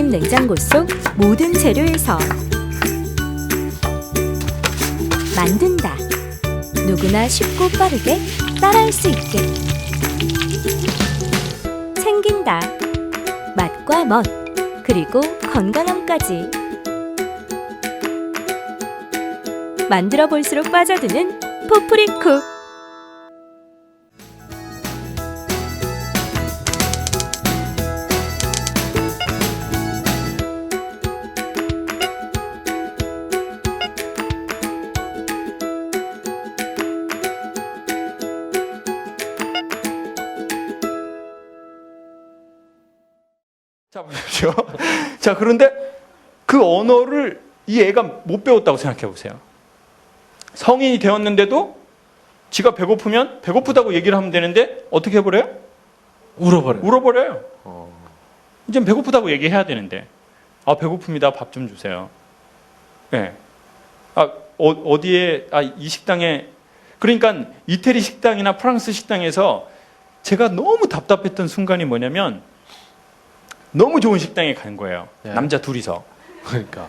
좁은 냉장고 속 모든 재료에서 만든다. 누구나 쉽고 빠르게 따라할 수 있게. 챙긴다. 맛과 멋, 그리고 건강함까지. 만들어 볼수록 빠져드는 포프리쿡. 자, 보십시오. 자, 그런데 그 언어를 이 애가 못 배웠다고 생각해 보세요. 성인이 되었는데도 지가 배고프면 배고프다고 얘기를 하면 되는데 어떻게 해버려요? 울어버려요. 울어버려요. 이제 배고프다고 얘기해야 되는데, 아, 배고픕니다. 밥 좀 주세요. 네. 아, 어디에, 이 식당에, 그러니까 이태리 식당이나 프랑스 식당에서 제가 너무 답답했던 순간이 뭐냐면, 너무 좋은 식당에 간 거예요. 네. 남자 둘이서. 그러니까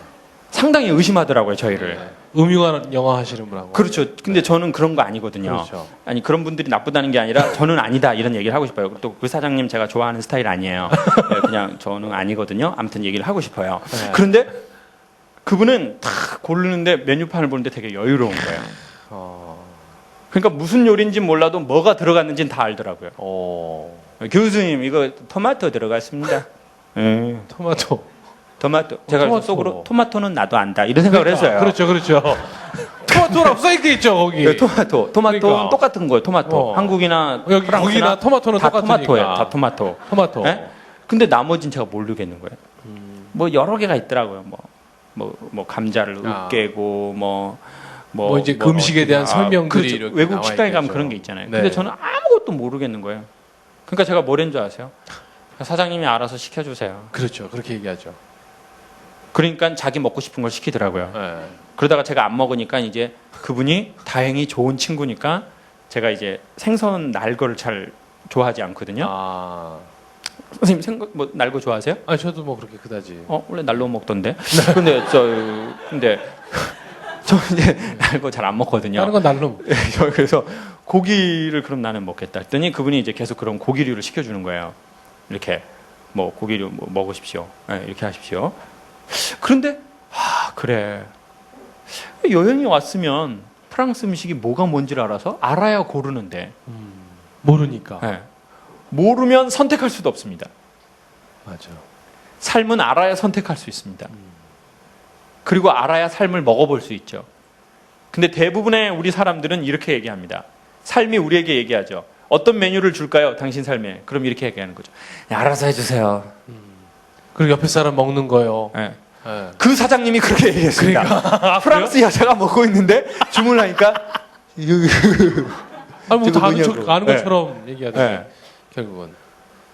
상당히 의심하더라고요, 저희를. 네. 음흉한 영화 하시는 분하고. 그렇죠. 근데 저는 그런 거 아니거든요. 그렇죠. 아니, 그런 분들이 나쁘다는 게 아니라 저는 아니다 이런 얘기를 하고 싶어요. 또 그 사장님 제가 좋아하는 스타일 아니에요. 네, 그냥 저는 아니거든요. 아무튼 얘기를 하고 싶어요. 네. 그런데 그분은 다 고르는데 메뉴판을 보는데 되게 여유로운 거예요. 그러니까 무슨 요리인지 몰라도 뭐가 들어갔는지는 다 알더라고요. 교수님, 이거 토마토 들어갔습니다. 토마토. 제가 토마토. 속으로 토마토는 나도 안다 이런 생각을 했어요. 그렇죠. 토마토라고 써있게 있죠 거기. 네, 토마토는 그러니까. 똑같은 거예요. 토마토. 한국이나 여기 프랑스나 거기나 토마토는 다 똑같으니까. 토마토예요. 다 토마토. 네? 근데 나머지는 제가 모르겠는 거예요. 뭐 여러 개가 있더라고요. 뭐 감자를 으깨고 뭐 이제 그 음식에 대한 설명들이 그렇죠. 이렇게 외국 나와 식당에 가면 있겠죠. 그런 게 있잖아요. 네. 근데 저는 아무것도 모르겠는 거예요. 그러니까 제가 뭐랬는 줄 아세요? 사장님이 알아서 시켜주세요. 그렇죠. 그렇게 얘기하죠. 그러니까 자기 먹고 싶은 걸 시키더라고요. 네. 그러다가 제가 안 먹으니까 이제 그분이 다행히 좋은 친구니까 제가 이제 생선 날거를 잘 좋아하지 않거든요. 선생님 날거 좋아하세요? 저도 뭐 그렇게 그다지. 원래 날로 먹던데. 근데 저 이제 날거 잘 안 먹거든요. 다른 건 날로. 그래서 고기를 그럼 나는 먹겠다 했더니 그분이 이제 계속 그런 고기류를 시켜주는 거예요. 이렇게 뭐 고기류 뭐 먹으십시오. 네, 이렇게 하십시오. 그런데 그래, 여행이 왔으면 프랑스 음식이 뭐가 뭔지를 알아야 고르는데 모르니까. 네. 모르면 선택할 수도 없습니다. 맞아. 삶은 알아야 선택할 수 있습니다. 그리고 알아야 삶을 먹어볼 수 있죠. 근데 대부분의 우리 사람들은 이렇게 얘기합니다. 삶이 우리에게 얘기하죠. 어떤 메뉴를 줄까요? 당신 삶에. 그럼 이렇게 얘기하는 거죠. 알아서 해주세요. 그리고 옆에 사람 먹는 거요. 네. 네. 그 사장님이 그렇게 얘기했습니다. 그러니까. 프랑스 여자가 먹고 있는데 주문을 하니까 뭐 다 아는 네. 것처럼 얘기하더니 네. 결국은.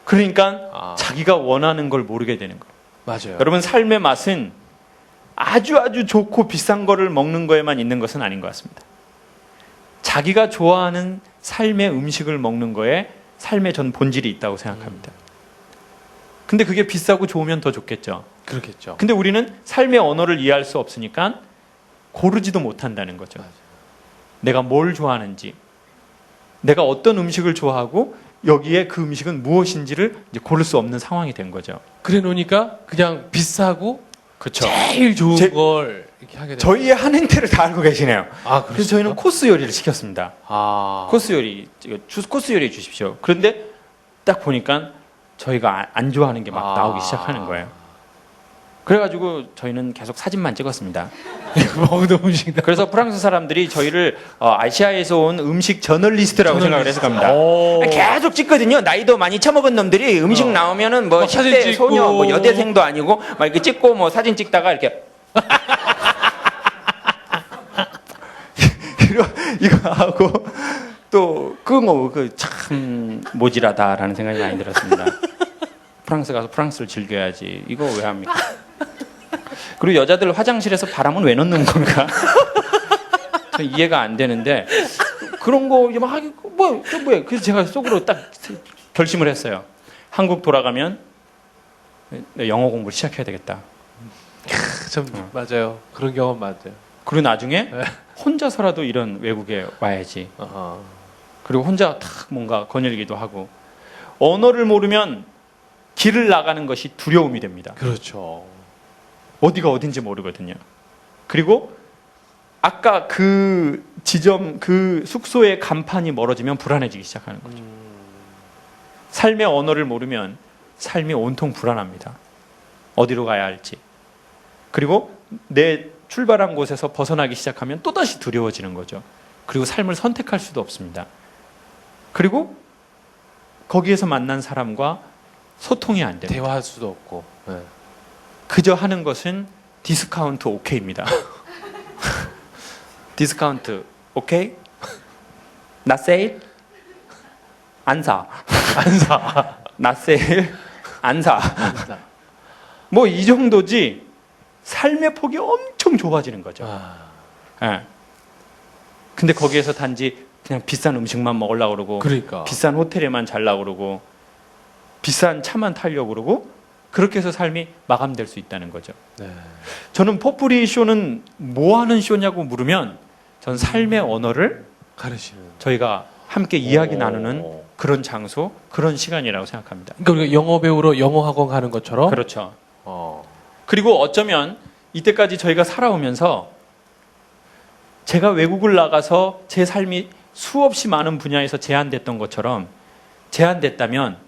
그러니까 자기가 원하는 걸 모르게 되는 거예요. 맞아요. 여러분, 삶의 맛은 아주 좋고 비싼 거를 먹는 거에만 있는 것은 아닌 것 같습니다. 자기가 좋아하는 삶의 음식을 먹는 거에 삶의 전 본질이 있다고 생각합니다. 근데 그게 비싸고 좋으면 더 좋겠죠. 그렇겠죠. 근데 우리는 삶의 언어를 이해할 수 없으니까 고르지도 못한다는 거죠. 맞아요. 내가 뭘 좋아하는지, 내가 어떤 음식을 좋아하고 여기에 그 음식은 무엇인지를 이제 고를 수 없는 상황이 된 거죠. 그래 놓으니까 그냥 비싸고 그렇죠. 제일 좋은 걸 이렇게 하게 돼요. 저희의 한 행태를 다 알고 계시네요. 그래서 그렇습니까? 저희는 코스 요리를 시켰습니다. 코스 요리 주십시오. 그런데 딱 보니까 저희가 안 좋아하는 게 막 나오기 시작하는 거예요. 그래가지고 저희는 계속 사진만 찍었습니다. 먹는 음식. 그래서 프랑스 사람들이 저희를 아시아에서 온 음식 저널리스트라고 생각을 했을 겁니다. 계속 찍거든요. 나이도 많이 처먹은 놈들이 음식 나오면은 뭐 사진 10대 찍고. 소녀, 뭐 여대생도 아니고 막 이렇게 찍고 뭐 사진 찍다가 이렇게 이거 하고 또 참 모질하다라는 생각이 많이 들었습니다. 프랑스 가서 프랑스를 즐겨야지. 이거 왜 합니까? 그리고 여자들 화장실에서 바람은 왜 넣는 건가? 이해가 안 되는데 그런 거 막 뭐야? 그래서 제가 속으로 딱 결심을 했어요. 한국 돌아가면 네, 영어 공부를 시작해야 되겠다. 참 맞아요. 그런 경험 맞아요. 그리고 나중에 네. 혼자서라도 이런 외국에 와야지. 아하. 그리고 혼자 탁 뭔가 거닐기도 하고 언어를 모르면 길을 나가는 것이 두려움이 됩니다. 그렇죠. 어디가 어딘지 모르거든요. 그리고 아까 그 지점 그 숙소의 간판이 멀어지면 불안해지기 시작하는 거죠. 삶의 언어를 모르면 삶이 온통 불안합니다. 어디로 가야 할지. 그리고 내 출발한 곳에서 벗어나기 시작하면 또다시 두려워지는 거죠. 그리고 삶을 선택할 수도 없습니다. 그리고 거기에서 만난 사람과 소통이 안 됩니다. 대화할 수도 없고. 네. 그저 하는 것은 디스카운트 오케이입니다. 디스카운트 오케이? 나 세일? 안 사. 안 사. 나 세일? 안 사. 안 사. 뭐 이 정도지 삶의 폭이 엄청 좁아지는 거죠. 아, 예. 근데 거기에서 단지 그냥 비싼 음식만 먹으려고 그러고 그러니까. 비싼 호텔에만 자려고 그러고 비싼 차만 타려고 그러고 그렇게 해서 삶이 마감될 수 있다는 거죠. 네. 저는 포프리 쇼는 뭐 하는 쇼냐고 물으면 전 삶의 언어를 가르치는. 저희가 함께 이야기 오. 나누는 그런 장소, 그런 시간이라고 생각합니다. 그러니까 우리가 영어 배우러 영어 학원 가는 것처럼. 그렇죠. 어. 그리고 어쩌면 이때까지 저희가 살아오면서 제가 외국을 나가서 제 삶이 수없이 많은 분야에서 제한됐던 것처럼 제한됐다면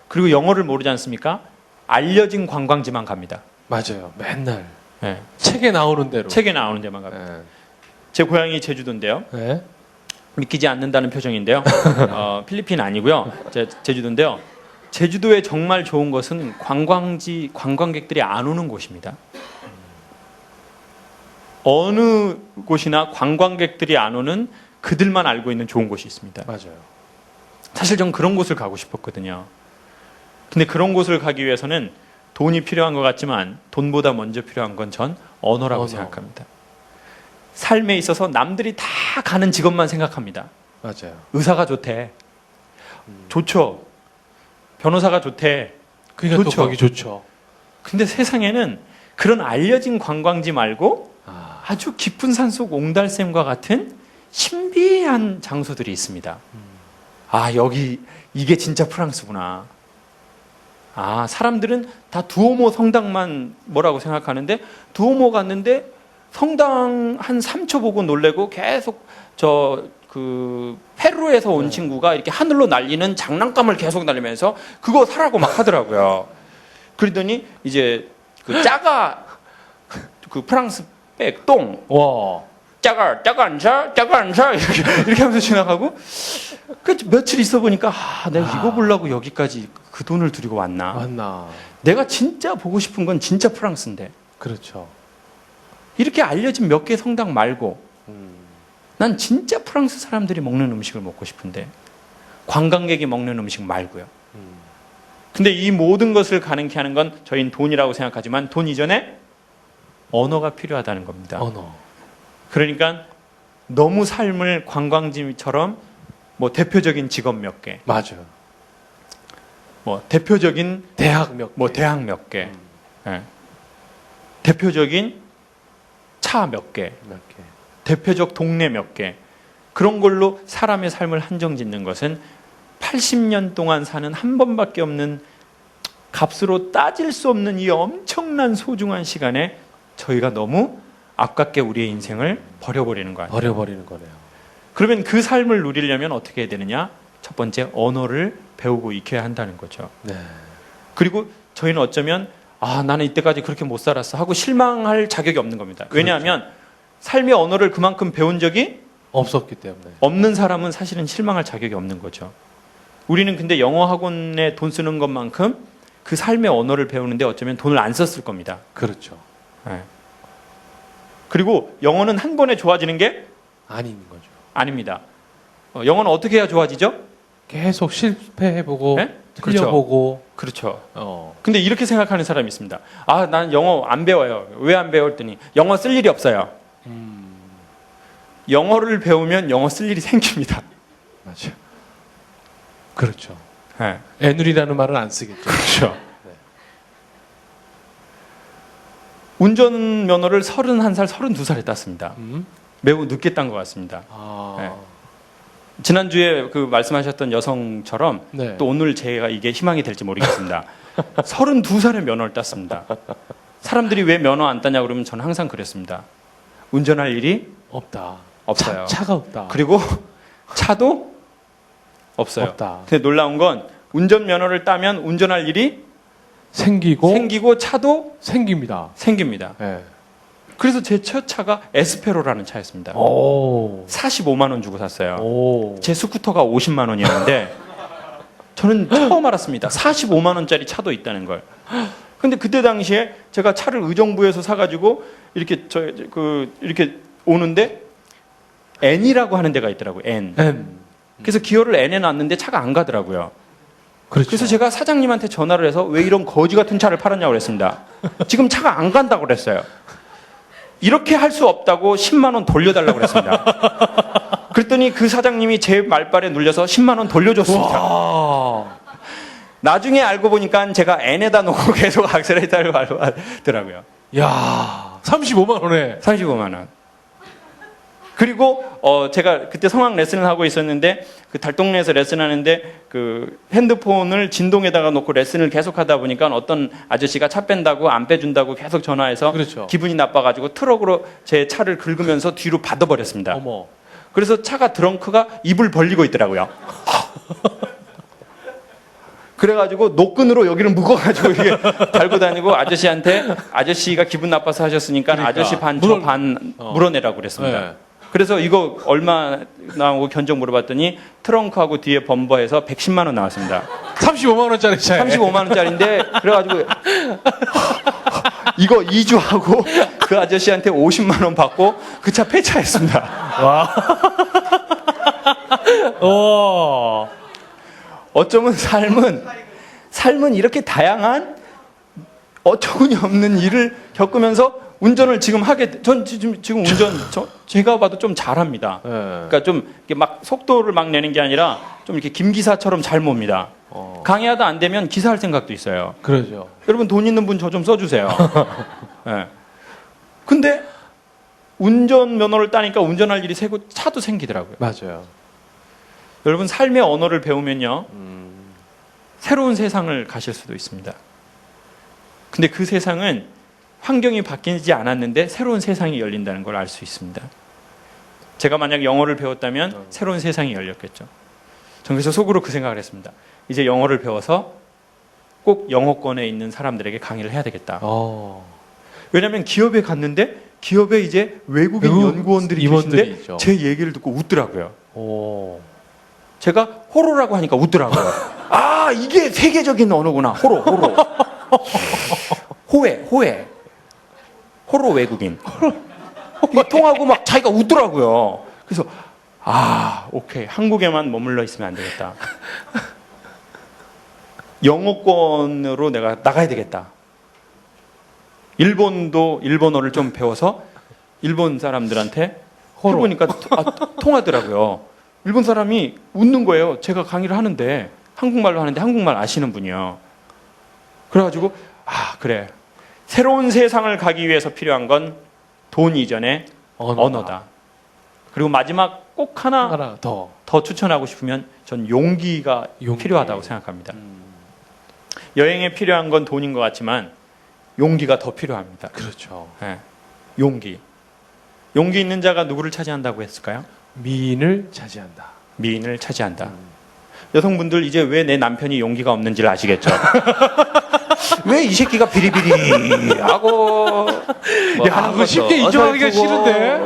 그리고 영어를 모르지 않습니까? 알려진 관광지만 갑니다. 맞아요. 맨날 네. 책에 나오는 대로. 책에 나오는 데만 갑니다. 네. 제 고향이 제주도인데요. 네. 믿기지 않는다는 표정인데요. 필리핀 아니고요. 제주도인데요. 제주도에 정말 좋은 것은 관광객들이 안 오는 곳입니다. 어느 곳이나 관광객들이 안 오는 그들만 알고 있는 좋은 곳이 있습니다. 맞아요. 사실 전 그런 곳을 가고 싶었거든요. 근데 그런 곳을 가기 위해서는 돈이 필요한 것 같지만 돈보다 먼저 필요한 건 전 언어라고 언어. 생각합니다. 삶에 있어서 남들이 다 가는 직업만 생각합니다. 맞아요. 의사가 좋대. 좋죠. 변호사가 좋대. 그러니까 좋죠. 또 거기 좋죠. 근데 세상에는 그런 알려진 관광지 말고 아, 아주 깊은 산속 옹달샘과 같은 신비한 장소들이 있습니다. 아, 여기 이게 진짜 프랑스구나. 아, 사람들은 다 두오모 성당만 뭐라고 생각하는데 두오모 갔는데 성당 한 3초 보고 놀래고 계속 페루에서 온 친구가 이렇게 하늘로 날리는 장난감을 계속 날리면서 그거 사라고 막 하더라고요. 그러더니 이제 그 짜가 그 프랑스 백똥 와. 짜가 안 사 이렇게 하면서 지나가고 그 며칠 있어 보니까 내가 이거 보려고 여기까지 그 돈을 들이고 왔나? 맞나. 내가 진짜 보고 싶은 건 진짜 프랑스인데 그렇죠. 이렇게 알려진 몇 개 성당 말고 음. 난 진짜 프랑스 사람들이 먹는 음식을 먹고 싶은데 관광객이 먹는 음식 말고요. 근데 이 모든 것을 가능케 하는 건 저희는 돈이라고 생각하지만 돈 이전에 언어가 필요하다는 겁니다. 언어. 그러니까 너무 삶을 관광지처럼 뭐 대표적인 직업 몇 개, 맞아요. 뭐 대표적인 대학 몇 뭐 개. 대학 몇 개, 예. 대표적인 차 몇 개, 몇 개. 대표적 동네 몇 개, 그런 걸로 사람의 삶을 한정짓는 것은 80년 동안 사는 한 번밖에 없는 값으로 따질 수 없는 이 엄청난 소중한 시간에 저희가 너무 아깝게 우리의 인생을 버려버리는 거 아니에요. 버려버리는 거네요. 그러면 그 삶을 누리려면 어떻게 해야 되느냐? 첫 번째, 언어를 배우고 익혀야 한다는 거죠. 네. 그리고 저희는 어쩌면 나는 이때까지 그렇게 못 살았어 하고 실망할 자격이 없는 겁니다. 왜냐하면 삶의 언어를 그만큼 배운 적이 없었기 때문에. 없는 사람은 사실은 실망할 자격이 없는 거죠. 우리는 근데 영어 학원에 돈 쓰는 것만큼 그 삶의 언어를 배우는데 어쩌면 돈을 안 썼을 겁니다. 그렇죠. 네. 그리고 영어는 한 번에 좋아지는 게 아닌 거죠. 아닙니다. 영어는 어떻게 해야 좋아지죠? 계속 실패해보고 네? 틀려보고. 그렇죠. 어. 근데 이렇게 생각하는 사람이 있습니다. 난 영어 안 배워요. 왜 안 배워? 했더니 영어 쓸 일이 없어요. 영어를 배우면 영어 쓸 일이 생깁니다. 맞아요. 그렇죠. 네. 애누리라는 말은 안 쓰겠죠. 그렇죠. 운전면허를 31살, 32살에 땄습니다. 음? 매우 늦게 딴 것 같습니다. 아. 네. 지난주에 그 말씀하셨던 여성처럼 네. 또 오늘 제가 이게 희망이 될지 모르겠습니다. 32살에 면허를 땄습니다. 사람들이 왜 면허 안 따냐 그러면 저는 항상 그랬습니다. 운전할 일이 없다. 없어요. 차가 없다. 그리고 차도 없어요. 없다. 근데 놀라운 건 운전면허를 따면 운전할 일이 생기고 차도 생깁니다. 생깁니다. 네. 그래서 제 첫 차가 에스페로라는 차였습니다. 오. 45만 원 주고 샀어요. 오. 제 스쿠터가 50만 원이었는데 저는 처음 알았습니다. 45만 원짜리 차도 있다는 걸. 근데 그때 당시에 제가 차를 의정부에서 사가지고 이렇게 이렇게 오는데 N이라고 하는 데가 있더라고요. N. N. 그래서 기어를 N에 놨는데 차가 안 가더라고요. 그렇죠. 그래서 제가 사장님한테 전화를 해서 왜 이런 거지 같은 차를 팔았냐고 그랬습니다. 지금 차가 안 간다고 그랬어요. 이렇게 할 수 없다고 10만 원 돌려달라고 그랬습니다. 그랬더니 그 사장님이 제 말발에 눌려서 10만 원 돌려줬습니다. 와. 나중에 알고 보니까 제가 N에다 놓고 계속 악셀레이터를 밟았더라고요. 야, 35만 원에. 35만 원. 그리고 제가 그때 성악 레슨을 하고 있었는데 그 달동네에서 레슨하는데 그 핸드폰을 진동에다가 놓고 레슨을 계속하다 보니까 어떤 아저씨가 차 뺀다고 안 빼준다고 계속 전화해서 그렇죠. 기분이 나빠가지고 트럭으로 제 차를 긁으면서 뒤로 받아버렸습니다. 어머. 그래서 차가 드렁크가 입을 벌리고 있더라고요. 그래가지고 노끈으로 여기를 묶어가지고 이게 달고 다니고 아저씨가 기분 나빠서 하셨으니까 그러니까. 아저씨 반 저 반 물어내라고 그랬습니다. 네. 그래서 이거 얼마 나오고 견적 물어봤더니 트렁크하고 뒤에 범버해서 110만 원 나왔습니다. 35만 원짜리 차에. 35만 원짜리인데 그래가지고 이거 2주 하고 그 아저씨한테 50만 원 받고 그 차 폐차했습니다. 와. 오. 어쩌면 삶은 이렇게 다양한 어처구니 없는 일을 겪으면서 운전을 지금 전 지금 운전 제가 봐도 좀 잘합니다. 네. 그러니까 좀 이렇게 막 속도를 막 내는 게 아니라 좀 이렇게 김기사처럼 잘 몹니다. 강의하다 안 되면 기사할 생각도 있어요. 그러죠. 여러분 돈 있는 분 저 좀 써주세요. 네. 근데 운전 면허를 따니까 운전할 일이 새고 차도 생기더라고요. 맞아요. 여러분 삶의 언어를 배우면요 새로운 세상을 가실 수도 있습니다. 근데 그 세상은 환경이 바뀌지 않았는데 새로운 세상이 열린다는 걸 알 수 있습니다. 제가 만약 영어를 배웠다면 새로운 세상이 열렸겠죠. 전 그래서 속으로 그 생각을 했습니다. 이제 영어를 배워서 꼭 영어권에 있는 사람들에게 강의를 해야 되겠다. 왜냐하면 기업에 갔는데 기업에 이제 외국인 연구원들이 임원들이 계신데 있죠. 제 얘기를 듣고 웃더라고요. 오. 제가 호로라고 하니까 웃더라고요. 아, 이게 세계적인 언어구나. 호로. 호외. 호로 외국인. 이게 통하고 막 자기가 웃더라고요. 그래서 오케이. 한국에만 머물러 있으면 안 되겠다. 영어권으로 내가 나가야 되겠다. 일본도 일본어를 좀 배워서 일본 사람들한테 해보니까 통하더라고요. 일본 사람이 웃는 거예요. 제가 강의를 하는데 한국말로 하는데 한국말 아시는 분이요. 그래가지고 그래. 새로운 세상을 가기 위해서 필요한 건 돈 이전의 언어다. 그리고 마지막 꼭 하나 더 추천하고 싶으면 전 용기가 필요하다고 생각합니다. 여행에 필요한 건 돈인 것 같지만 용기가 더 필요합니다. 그렇죠. 네. 용기 있는 자가 누구를 차지한다고 했을까요? 미인을 차지한다. 미인을 차지한다. 여성분들 이제 왜 내 남편이 용기가 없는지를 아시겠죠? 왜 이 새끼가 비리비리 하고 하는 거 쉽게 인정하기가 싫은데.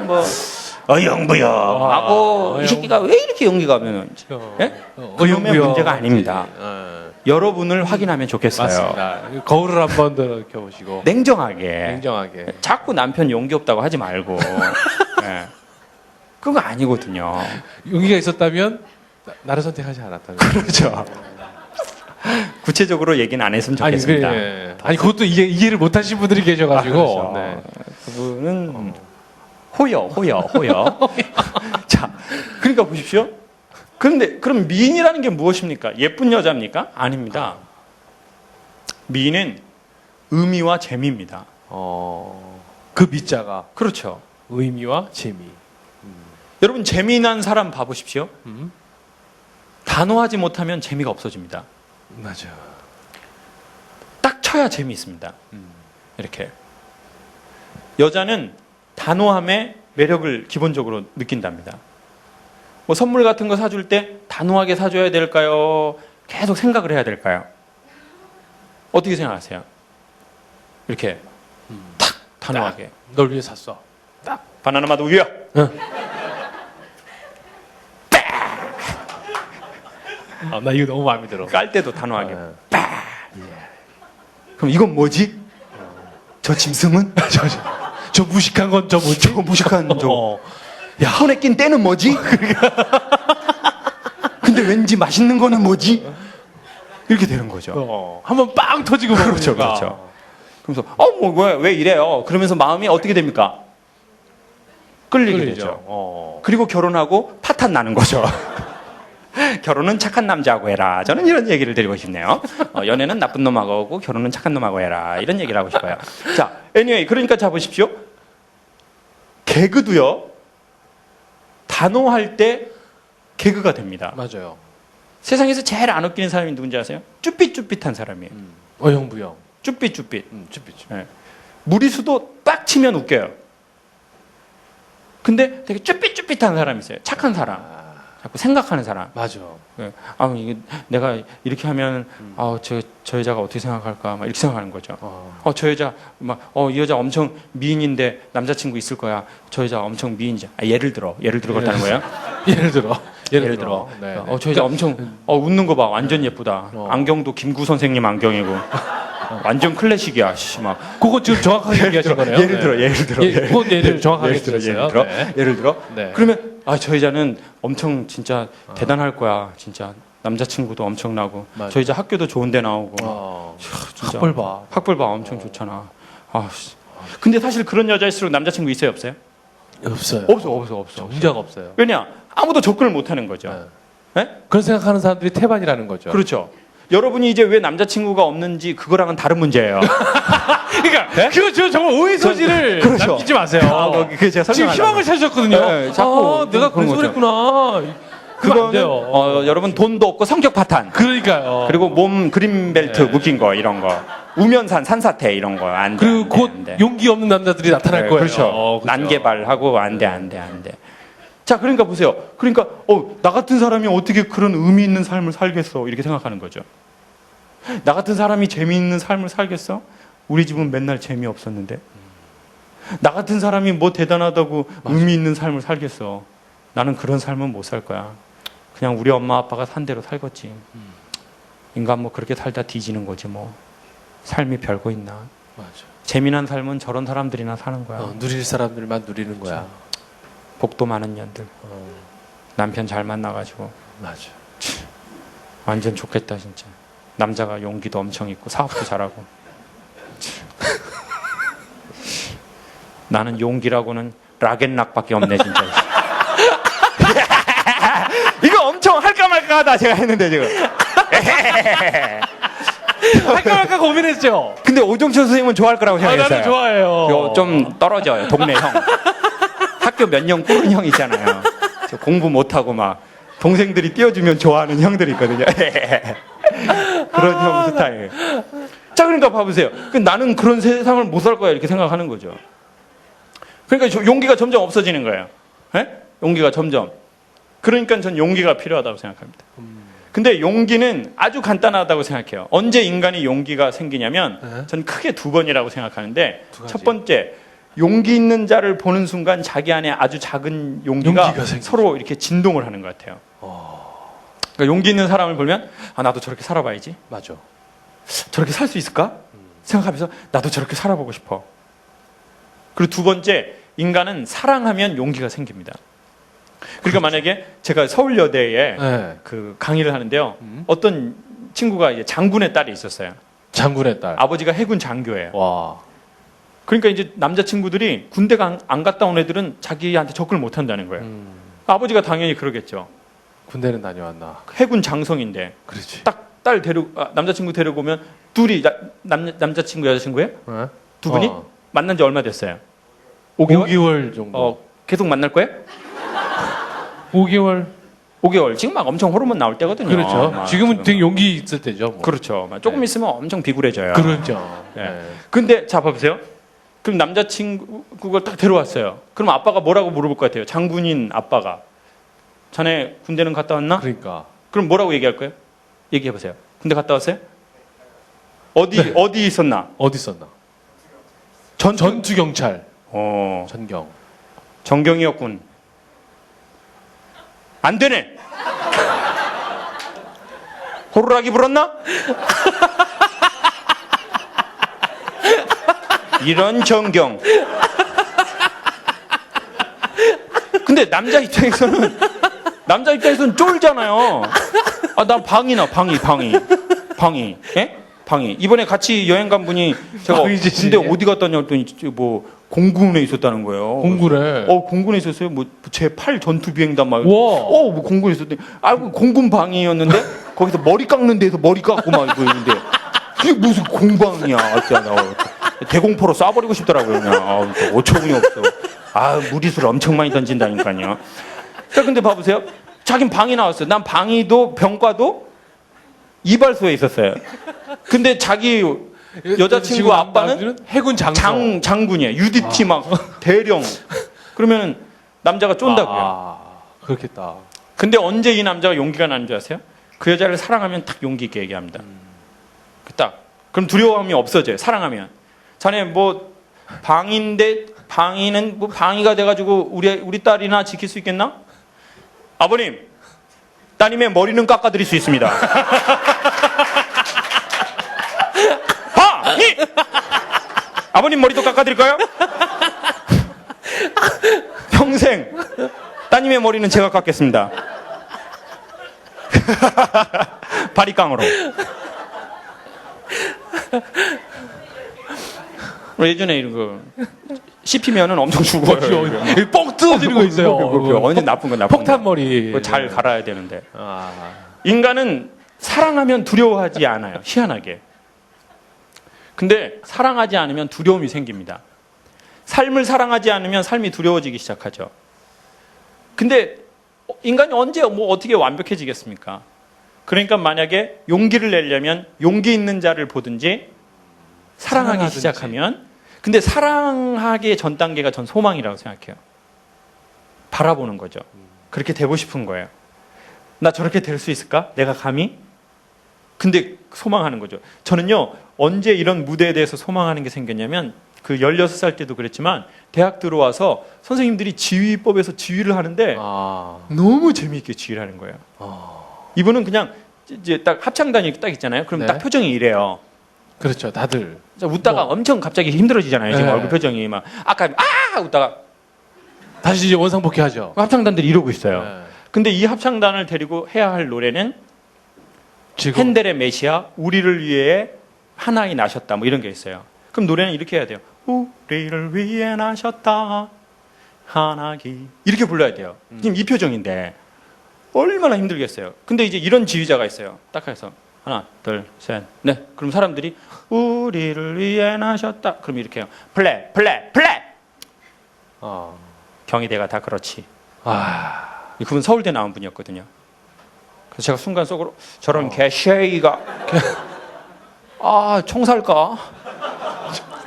어영부영 하고 이 새끼가 왜 이렇게 용기가 없는지. 그놈의 문제가 아닙니다. 여러분을 확인하면 좋겠어요. 맞습니다. 거울을 한번 더 켜보시고 냉정하게 자꾸 남편 용기 없다고 하지 말고. 네. 그거 아니거든요. 용기가 있었다면 나를 선택하지 않았다는. 그렇죠. 구체적으로 얘기는 안 했으면 좋겠습니다. 아니 그것도 이해를 못하신 분들이 계셔가지고. 그렇죠. 그분은 호여. 자, 그러니까 보십시오. 그런데 그럼 미인이라는 게 무엇입니까? 예쁜 여자입니까? 아닙니다. 미인은 의미와 재미입니다. 그 미자가 그렇죠. 의미와 재미. 여러분 재미난 사람 봐보십시오. 음. 단호하지 못하면 재미가 없어집니다. 맞아. 딱 쳐야 재미있습니다. 이렇게 여자는 단호함의 매력을 기본적으로 느낀답니다. 뭐 선물 같은 거 사줄 때 단호하게 사줘야 될까요? 계속 생각을 해야 될까요? 어떻게 생각하세요? 이렇게 탁 단호하게 널 위해 샀어. 바나나 맛 우유야. 나 이거 너무 마음에 들어. 깔 때도 단호하게. 어. 그럼 이건 뭐지? 저 짐승은? 저 무식한 건 저 뭐지? 저 무식한 저. 어. 야, 손에 낀 때는 뭐지? 근데 왠지 맛있는 거는 뭐지? 이렇게 되는 거죠. 한번 빵 터지고 그렇죠, 먹으니까. 그렇죠. 그러면서 왜 이래요? 그러면서 마음이 어떻게 됩니까? 끌리게 끌리죠. 되죠. 그리고 결혼하고 파탄 나는 거죠. 결혼은 착한 남자하고 해라. 저는 이런 얘기를 드리고 싶네요. 연애는 나쁜 놈하고 하고 결혼은 착한 놈하고 해라. 이런 얘기를 하고 싶어요. 자, anyway, 그러니까 자 보십시오. 개그도요. 단호할 때 개그가 됩니다. 맞아요. 세상에서 제일 안 웃기는 사람이 누군지 아세요? 쭈삣쭈삣한 사람이에요. 어영부영. 쭈삣쭈삣. 쭈삐쭈. 예. 무리수도 딱 치면 웃겨요. 근데 되게 쭈삣쭈삣한 사람이 있어요. 착한 사람. 자꾸 생각하는 사람. 맞아. 예. 이게 내가 이렇게 하면 저 여자가 어떻게 생각할까 막 이렇게 생각하는 거죠. 저 여자 이 여자 엄청 미인인데 남자친구 있을 거야. 저 여자 엄청 미인이지. 예를 들어 그렇다는 거예요. 예를 들어. 네. 저 여자 엄청 웃는 거 봐. 완전 예쁘다. 안경도 김구 선생님 안경이고. 완전 클래식이야. 막 그거 지금 정확하게 얘기하신 거네요. 예를 들어. 그건 예를 정확하게 들었어요. 예를 들어. 네. 그러면 저 여자는 엄청 진짜 대단할 거야. 진짜 남자친구도 엄청나고 맞아. 저 여자 학교도 좋은 데 나오고 진짜 학벌 봐 엄청 좋잖아. 근데 사실 그런 여자일수록 남자친구 있어요 없어요? 없어요. 없어. 정작 없어요. 왜냐? 아무도 접근을 못 하는 거죠. 네? 그런 생각하는 사람들이 태반이라는 거죠. 그렇죠. 여러분이 이제 왜 남자친구가 없는지 그거랑은 다른 문제예요. 그러니까 그거 저 정말 오해 소지를 그렇죠. 남기지 마세요. 그게 제가 지금 희망을 찾으셨거든요. 네, 자꾸 내가 그런 그래서 거죠. 그랬구나. 그거 안 돼요. 여러분 돈도 없고 성격 파탄. 그러니까요. 그리고 몸 그린벨트 묶인 거 이런 거. 우면산 산사태 이런 거 안 돼. 그리고 곧 용기 없는 남자들이 나타날 거예요. 그렇죠. 난개발하고 안 돼. 자, 그러니까 보세요. 그러니까 나 같은 사람이 어떻게 그런 의미 있는 삶을 살겠어? 이렇게 생각하는 거죠. 나 같은 사람이 재미있는 삶을 살겠어? 우리 집은 맨날 재미없었는데. 나 같은 사람이 뭐 대단하다고 의미 있는 삶을 살겠어? 나는 그런 삶은 못 살 거야. 그냥 우리 엄마 아빠가 산 대로 살겠지. 인간 뭐 그렇게 살다 뒤지는 거지 뭐. 삶이 별거 있나? 맞아. 재미난 삶은 저런 사람들이나 사는 거야. 누릴 사람들만 누리는 거야. 복도 많은 년들. 남편 잘 만나가지고. 맞아. 완전 좋겠다 진짜. 남자가 용기도 엄청 있고 사업도 잘하고. 나는 용기라고는 락앤락밖에 없네 진짜. 이거 엄청 할까 말까 하다 제가 했는데 지금. 할까 말까 고민했죠. 근데 오종철 선생님은 좋아할 거라고 생각했어요. 나도 좋아해요. 이거 좀 떨어져요. 동네 형. 학교 몇 년 꾸는 형 있잖아요. 저 공부 못하고 막 동생들이 띄워주면 좋아하는 형들이 있거든요. 그런 형 스타일. 자, 그러니까 봐보세요. 나는 그런 세상을 못 살 거야 이렇게 생각하는 거죠. 그러니까 용기가 점점 없어지는 거예요. 예? 용기가 점점. 그러니까 전 용기가 필요하다고 생각합니다. 근데 용기는 아주 간단하다고 생각해요. 언제 인간이 용기가 생기냐면 전 크게 두 번이라고 생각하는데 첫 번째, 용기 있는 자를 보는 순간 자기 안에 아주 작은 용기가 서로 이렇게 진동을 하는 것 같아요. 그러니까 용기 있는 사람을 보면 나도 저렇게 살아봐야지. 맞아. 저렇게 살 수 있을까? 생각하면서 나도 저렇게 살아보고 싶어. 그리고 두 번째, 인간은 사랑하면 용기가 생깁니다. 그러니까 만약에 제가 서울여대에 그 강의를 하는데요. 어떤 친구가 이제 장군의 딸이 있었어요. 장군의 딸. 아버지가 해군 장교예요. 와. 그러니까 이제 남자친구들이 군대가 안 갔다 온 애들은 자기한테 접근을 못 한다는 거예요. 아버지가 당연히 그러겠죠. 군대는 다녀왔나. 해군 장성인데. 그렇지. 딱 남자친구 데려오면 둘이 남자친구 여자친구예요? 두 분이? 만난 지 얼마 됐어요? 5개월? 5개월 정도. 계속 만날 거예요? 5개월. 5개월. 지금 막 엄청 호르몬 나올 때거든요. 그렇죠. 막 지금은 지금. 되게 용기 있을 때죠. 뭐. 그렇죠. 막 조금 네. 있으면 엄청 비굴해져요. 그렇죠. 네. 네. 근데 자 봐보세요. 그럼 남자친구가 딱 데려왔어요. 그럼 아빠가 뭐라고 물어볼 것 같아요? 장군인 아빠가. 자네 군대는 갔다 왔나? 그러니까. 그럼 뭐라고 얘기할 거예요? 얘기해 보세요. 군대 갔다 왔어요? 네. 어디 있었나? 어디 있었나? 전 전투 경찰. 어, 전경. 정경이었군. 안 되네. 호루라기 불었나? 이런 정경. 근데 남자 입장에서는 쫄잖아요. 아, 난 방이나 방이. 예? 방이. 이번에 같이 여행 간 분이 제가 방이지. 군대 어디 갔다냐 했더니 뭐 공군에 있었다는 거예요. 공군에. 공군에 있었어요. 뭐 제8 전투 비행단 막. 와. 뭐 공군에 있었더니 공군 방이었는데 거기서 머리 깎는 데서 머리 깎고 막 이거 있는데 이게 무슨 공방이야. 진짜 대공포로 쏴버리고 싶더라고요. 그냥 어처구니 없어. 무리수를 엄청 많이 던진다니까요. 자, 근데 봐보세요. 자긴 방이 나왔어요. 난 방이도 병과도 이발소에 있었어요. 근데 자기 여자친구 지금 아빠는 남자는 해군 장성. 장군이에요. UDT 막 대령. 그러면 남자가 쫀다고요. 그렇겠다. 근데 언제 이 남자가 용기가 나는 줄 아세요? 그 여자를 사랑하면 딱 용기 있게 얘기합니다. 그럼 두려움이 없어져요. 사랑하면. 자네 뭐 방이는 뭐 방이가 돼가지고 우리 딸이나 지킬 수 있겠나? 아버님, 따님의 머리는 깎아드릴 수 있습니다. 방이! 아버님 머리도 깎아드릴까요? 평생 따님의 머리는 제가 깎겠습니다. 바리깡으로. 예전에 이런 거 씹히면은 엄청 죽어요. 여기 뻥 뜯어지는 거 있어요. 완전 나쁜 거. 폭탄 머리. 그거 잘 갈아야 되는데. 아. 인간은 사랑하면 두려워하지 않아요. 희한하게. 근데 사랑하지 않으면 두려움이 생깁니다. 삶을 사랑하지 않으면 삶이 두려워지기 시작하죠. 근데 인간이 언제 뭐 어떻게 완벽해지겠습니까? 그러니까 만약에 용기를 내려면 용기 있는 자를 보든지 사랑하기 사랑하든지. 시작하면, 근데 사랑하기의 전 단계가 전 소망이라고 생각해요. 바라보는 거죠. 그렇게 되고 싶은 거예요. 나 저렇게 될 수 있을까? 내가 감히? 근데 소망하는 거죠. 저는요, 언제 이런 무대에 대해서 소망하는 게 생겼냐면, 그 16살 때도 그랬지만, 대학 들어와서 선생님들이 지휘법에서 지휘를 하는데, 너무 재미있게 지휘를 하는 거예요. 이분은 그냥 이제 딱 합창단이 딱 있잖아요. 그럼 네. 딱 표정이 이래요. 그렇죠. 다들. 웃다가 엄청 갑자기 힘들어지잖아요. 지금 네. 얼굴 표정이 막 아까 웃다가 다시 이제 원상복귀하죠. 합창단들이 이러고 있어요. 네. 근데 이 합창단을 데리고 해야 할 노래는 지금 핸델의 메시아, 우리를 위해 하나이 나셨다, 뭐 이런 게 있어요. 그럼 노래는 이렇게 해야 돼요. 우리를 위해 나셨다 하나기, 이렇게 불러야 돼요. 지금 이 표정인데 얼마나 힘들겠어요. 근데 이제 이런 지휘자가 있어요. 딱 해서 하나, 둘, 셋, 넷. 그럼 사람들이 우리를 위해 나셨다. 그럼 이렇게 해요. 플랫. 경희대가 다 그렇지. 그분 서울대 나온 분이었거든요. 그래서 제가 순간 속으로 저런 개쉐이가 총 살까?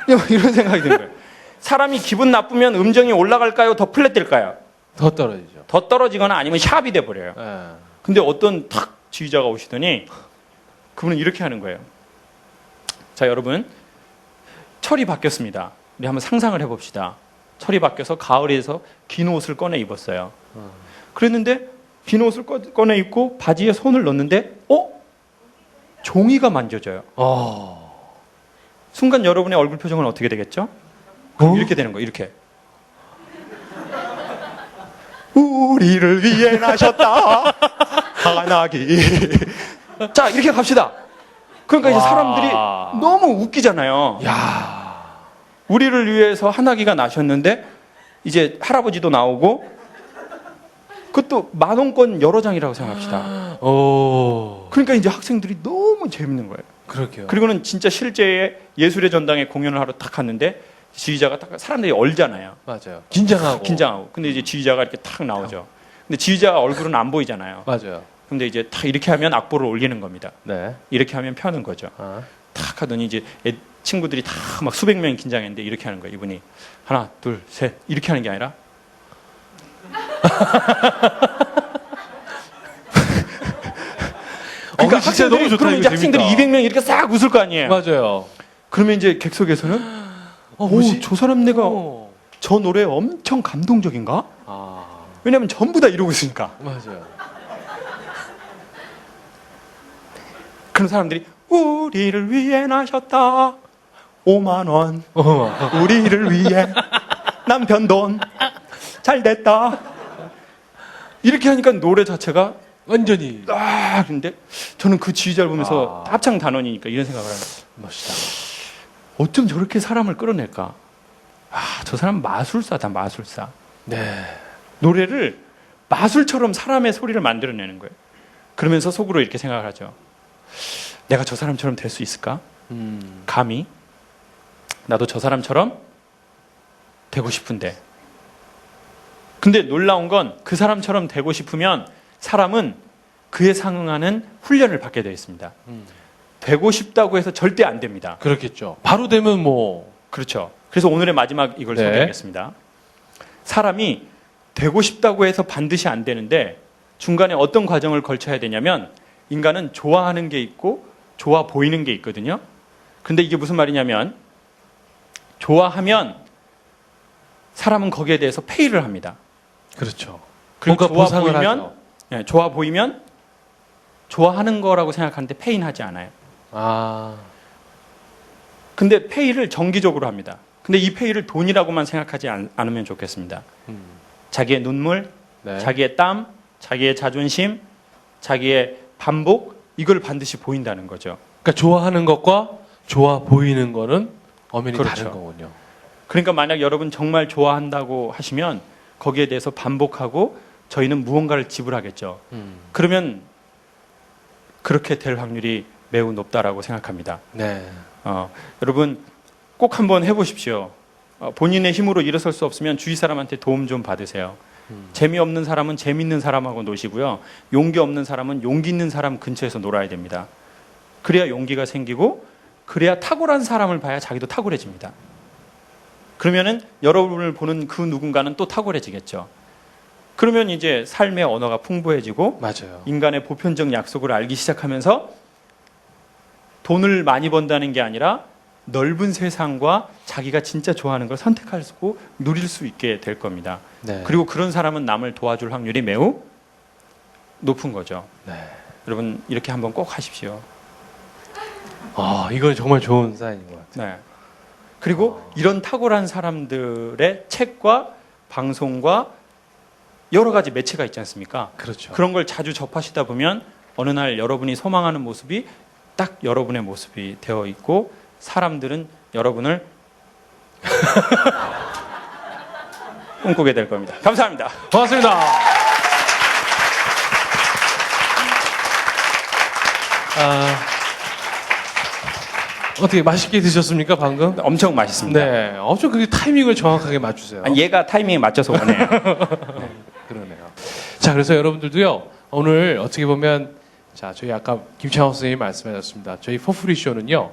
이런 생각이 든 거예요. 사람이 기분 나쁘면 음정이 올라갈까요? 더 플랫 될까요? 더 떨어지죠. 더 떨어지거나 아니면 샵이 돼버려요. 네. 근데 어떤 탁 지휘자가 오시더니 그분은 이렇게 하는 거예요. 자, 여러분, 철이 바뀌었습니다. 우리 한번 상상을 해봅시다. 철이 바뀌어서 가을에서 긴 옷을 꺼내 입었어요. 그랬는데 긴 옷을 꺼내 입고 바지에 손을 넣는데 종이가 만져져요. 순간 여러분의 얼굴 표정은 어떻게 되겠죠? 이렇게 되는 거예요. 이렇게. 우리를 위해 나셨다 하나기. 자, 이렇게 갑시다. 그러니까 이제 사람들이 너무 웃기잖아요. 우리를 위해서 하나기가 나셨는데 이제 할아버지도 나오고, 그것도 10,000원권 여러 장이라고 생각합시다. 그러니까 이제 학생들이 너무 재밌는 거예요. 그렇게요. 그리고는 진짜 실제의 예술의 전당에 공연을 하러 딱 갔는데 지휘자가 딱 사람들이 얼잖아요. 맞아요. 긴장하고. 긴장하고. 근데 이제 지휘자가 이렇게 탁 나오죠. 근데 지휘자 얼굴은 안 보이잖아요. 맞아요. 근데 이제 탁 이렇게 하면 악보를 올리는 겁니다. 네. 이렇게 하면 펴는 거죠. 아. 탁 하더니 이제 친구들이 다 막 수백 명이 긴장했는데 이렇게 하는 거예요. 이분이 하나, 둘, 셋 이렇게 하는 게 아니라 그러니까 진짜 너무 좋다. 그러면 이제 학생들이 200명 이렇게 싹 웃을 거 아니에요. 맞아요. 그러면 이제 객석에서는 뭐지? 저 사람 내가 어. 저 노래 엄청 감동적인가? 아, 왜냐면 전부 다 이러고 있으니까. 맞아요. 그런 사람들이 우리를 위해 나셨다 5만 원 우리를 위해 남편 돈 잘 됐다 이렇게 하니까 노래 자체가 완전히 근데 저는 그 지휘자를 보면서 합창 단원이니까 이런 생각을 합니다. 멋있다. 어쩜 저렇게 사람을 끌어낼까? 저 사람 마술사다 마술사. 네. 노래를 마술처럼 사람의 소리를 만들어내는 거예요. 그러면서 속으로 이렇게 생각을 하죠. 내가 저 사람처럼 될 수 있을까? 감히 나도 저 사람처럼 되고 싶은데. 근데 놀라운 건 그 사람처럼 되고 싶으면 사람은 그에 상응하는 훈련을 받게 되어 있습니다. 되고 싶다고 해서 절대 안 됩니다. 그렇겠죠. 바로 되면 뭐 그렇죠. 그래서 오늘의 마지막 이걸 네. 소개하겠습니다. 사람이 되고 싶다고 해서 반드시 안 되는데 중간에 어떤 과정을 거쳐야 되냐면 인간은 좋아하는 게 있고 좋아 보이는 게 있거든요. 근데 이게 무슨 말이냐면 좋아하면 사람은 거기에 대해서 페이를 합니다. 그렇죠. 그리고 뭔가 좋아 보상을 보이면 하죠. 좋아 보이면 좋아하는 거라고 생각하는데 페이는 하지 않아요. 아, 근데 페이를 정기적으로 합니다. 근데 이 페이를 돈이라고만 생각하지 않으면 좋겠습니다. 자기의 눈물, 네. 자기의 땀, 자기의 자존심, 자기의 반복 이걸 반드시 보인다는 거죠. 그러니까 좋아하는 것과 좋아 보이는 거는 엄연히 그렇죠. 다른 거군요. 그러니까 만약 여러분 정말 좋아한다고 하시면 거기에 대해서 반복하고 저희는 무언가를 지불하겠죠. 그러면 그렇게 될 확률이 매우 높다라고 생각합니다. 네. 여러분 꼭 한번 해보십시오. 본인의 힘으로 일어설 수 없으면 주위 사람한테 도움 좀 받으세요. 재미없는 사람은 재미있는 사람하고 노시고요. 용기 없는 사람은 용기 있는 사람 근처에서 놀아야 됩니다. 그래야 용기가 생기고 그래야 탁월한 사람을 봐야 자기도 탁월해집니다. 그러면은 여러분을 보는 그 누군가는 또 탁월해지겠죠. 그러면 이제 삶의 언어가 풍부해지고 맞아요. 인간의 보편적 약속을 알기 시작하면서 돈을 많이 번다는 게 아니라 넓은 세상과 자기가 진짜 좋아하는 걸 선택할 수 있고 누릴 수 있게 될 겁니다. 네. 그리고 그런 사람은 남을 도와줄 확률이 매우 높은 거죠. 네. 여러분 이렇게 한번 꼭 하십시오. 이건 정말 좋은 사인인 것 같아요. 네. 그리고 이런 탁월한 사람들의 책과 방송과 여러 가지 매체가 있지 않습니까? 그렇죠. 그런 걸 자주 접하시다 보면 어느 날 여러분이 소망하는 모습이 딱 여러분의 모습이 되어 있고 사람들은 여러분을 꿈꾸게 될 겁니다. 감사합니다. 고맙습니다. 어떻게 맛있게 드셨습니까 방금? 엄청 맛있습니다. 네, 엄청 그 타이밍을 정확하게 맞추세요. 아니, 얘가 타이밍에 맞춰서 오네요. 그러네요. 자, 그래서 여러분들도요 오늘 어떻게 보면 자 저희 아까 김창호 선생님이 말씀하셨습니다. 저희 포프리 쇼는요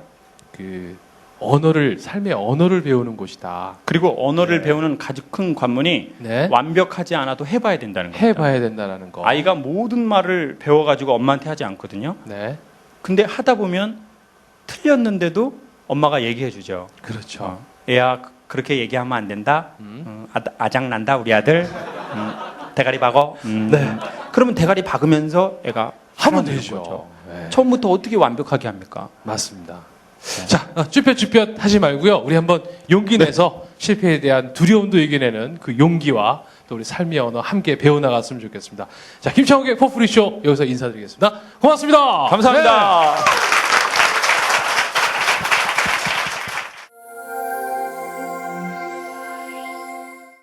그 언어를 삶의 언어를 배우는 곳이다. 그리고 언어를 네. 배우는 가장 큰 관문이 네, 완벽하지 않아도 해봐야 된다는 겁니다. 해봐야 된다라는 거. 아이가 모든 말을 배워가지고 엄마한테 하지 않거든요. 네, 근데 하다 보면 틀렸는데도 엄마가 얘기해 주죠. 그렇죠. 얘야 그렇게 얘기하면 안 된다. 아장 난다 우리 아들. 대가리 박어. 네. 그러면 대가리 박으면서 애가 하면 되는 되죠. 거죠. 네. 처음부터 어떻게 완벽하게 합니까? 맞습니다. 자, 쭈뼛쭈뼛 하지 말고요. 우리 한번 용기 내서 실패에 대한 두려움도 이겨내는 그 용기와 또 우리 삶의 언어 함께 배워나갔으면 좋겠습니다. 자, 김창욱의 포프리 쇼 여기서 인사드리겠습니다. 고맙습니다. 감사합니다. 네.